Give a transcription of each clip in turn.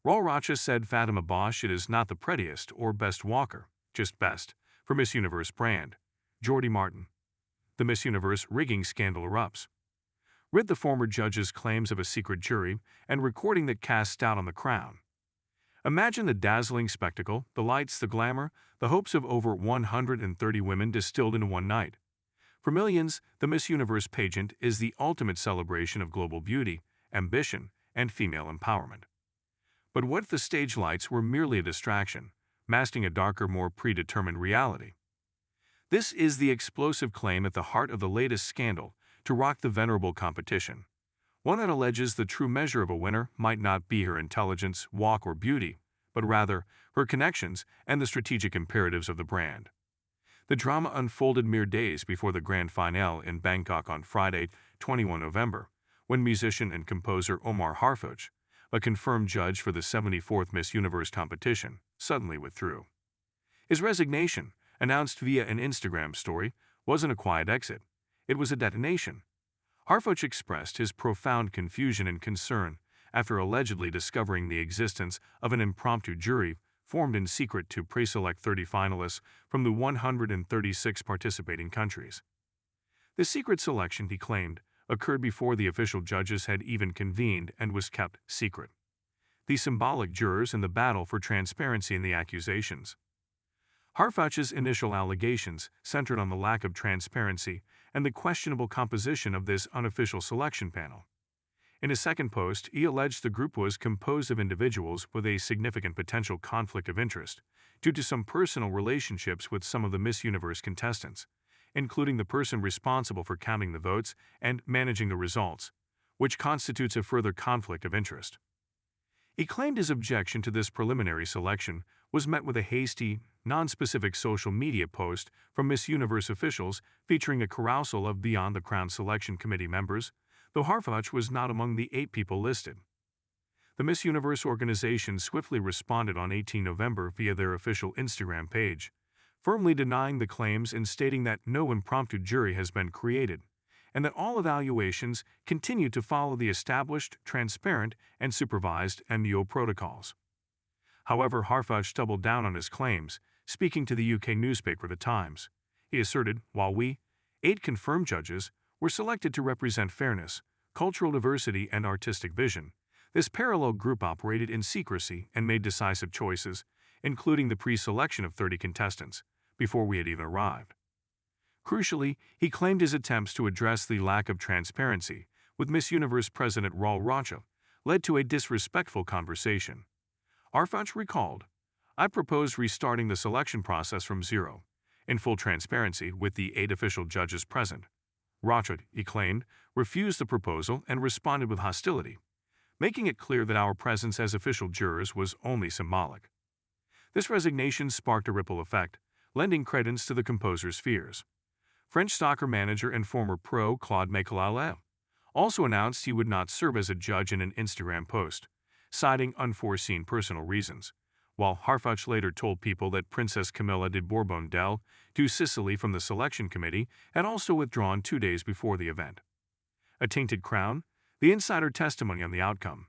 Raul Rocha said Fatima Bosch it is not the prettiest or best walker, just best, for Miss Universe brand. Jordy Martin. The Miss Universe rigging scandal erupts. Rid the former judge's claims of a secret jury and recording that cast doubt on the crown. Imagine the dazzling spectacle, the lights, the glamour, the hopes of over 130 women distilled into one night. For millions, the Miss Universe pageant is the ultimate celebration of global beauty, ambition, and female empowerment. But what if the stage lights were merely a distraction, masking a darker, more predetermined reality? This is the explosive claim at the heart of the latest scandal to rock the venerable competition. One that alleges the true measure of a winner might not be her intelligence, walk, or beauty, but rather her connections and the strategic imperatives of the brand. The drama unfolded mere days before the grand finale in Bangkok on Friday, 21 November, when musician and composer Omar Harfouch, a confirmed judge for the 74th Miss Universe competition, suddenly withdrew. His resignation, announced via an Instagram story, wasn't a quiet exit. It was a detonation. Harfouch expressed his profound confusion and concern after allegedly discovering the existence of an impromptu jury formed in secret to pre-select 30 finalists from the 136 participating countries. The secret selection, he claimed, occurred before the official judges had even convened and was kept secret. The symbolic jurors in the battle for transparency in the accusations. Harfouch's initial allegations centered on the lack of transparency and the questionable composition of this unofficial selection panel. In a second post, he alleged the group was composed of individuals with a significant potential conflict of interest due to some personal relationships with some of the Miss Universe contestants, including the person responsible for counting the votes and managing the results, which constitutes a further conflict of interest. He claimed his objection to this preliminary selection was met with a hasty, non-specific social media post from Miss Universe officials featuring a carousal of Beyond the Crown Selection Committee members, though Harfouch was not among the 8 people listed. The Miss Universe organization swiftly responded on 18 November via their official Instagram page, firmly denying the claims and stating that no impromptu jury has been created, and that all evaluations continue to follow the established, transparent, and supervised MUO protocols. However, Harfouch doubled down on his claims, speaking to the UK newspaper The Times. He asserted, while we, 8 confirmed judges, were selected to represent fairness, cultural diversity, and artistic vision, this parallel group operated in secrecy and made decisive choices, including the pre-selection of 30 contestants, before we had even arrived. Crucially, he claimed his attempts to address the lack of transparency with Miss Universe President Raul Rocha led to a disrespectful conversation. Harfouch recalled, "I proposed restarting the selection process from zero, in full transparency with the 8 official judges present. Rocha, he claimed, refused the proposal and responded with hostility, making it clear that our presence as official jurors was only symbolic." This resignation sparked a ripple effect, lending credence to the composer's fears. French soccer manager and former pro Claude Makélélé also announced he would not serve as a judge in an Instagram post, citing unforeseen personal reasons, while Harfouch later told People that Princess Camilla de Bourbon del to Sicily from the selection committee had also withdrawn 2 days before the event. A tainted crown? The insider testimony on the outcome.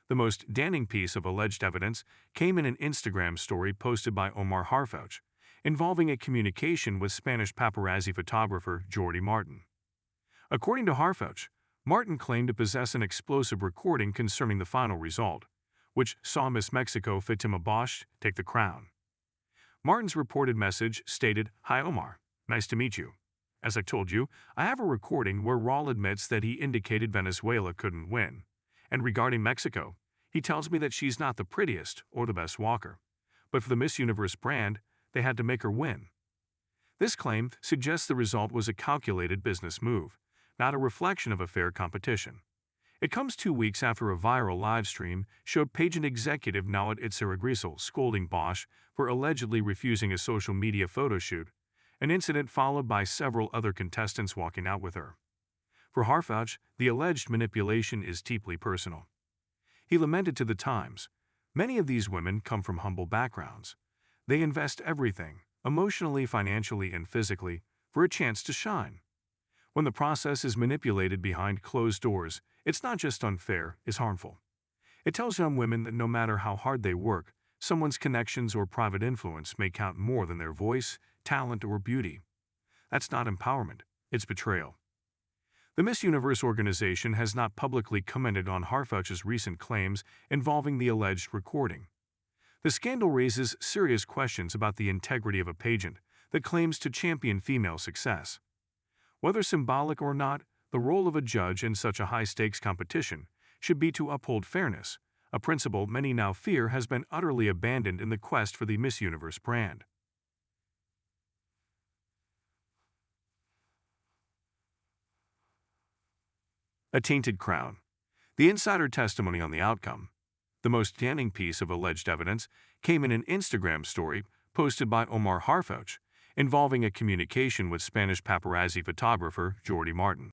The most damning piece of alleged evidence came in an Instagram story posted by Omar Harfouch, involving a communication with Spanish paparazzi photographer Jordy Martin. According to Harfouch, Martin claimed to possess an explosive recording concerning the final result, which saw Miss Mexico Fatima Bosch take the crown. Martin's reported message stated, "Hi Omar, nice to meet you. As I told you, I have a recording where Raul admits that he indicated Venezuela couldn't win, and regarding Mexico, he tells me that she's not the prettiest or the best walker, but for the Miss Universe brand, they had to make her win." This claim suggests the result was a calculated business move, not a reflection of a fair competition. It comes 2 weeks after a viral livestream showed pageant executive Nawat Itzeragrisel scolding Bosch for allegedly refusing a social media photo shoot, an incident followed by several other contestants walking out with her. For Harfouch, the alleged manipulation is deeply personal. He lamented to The Times, "Many of these women come from humble backgrounds. They invest everything, emotionally, financially, and physically, for a chance to shine. When the process is manipulated behind closed doors, it's not just unfair, it's harmful. It tells young women that no matter how hard they work, someone's connections or private influence may count more than their voice, talent, or beauty. That's not empowerment, it's betrayal. The Miss Universe organization has not publicly commented on Harfuch's recent claims involving the alleged recording. The scandal raises serious questions about the integrity of a pageant that claims to champion female success. Whether symbolic or not, the role of a judge in such a high-stakes competition should be to uphold fairness, a principle many now fear has been utterly abandoned in the quest for the Miss Universe brand. A tainted crown. The insider testimony on the outcome. The most damning piece of alleged evidence came in an Instagram story posted by Omar Harfuch involving a communication with Spanish paparazzi photographer Jordi Martin.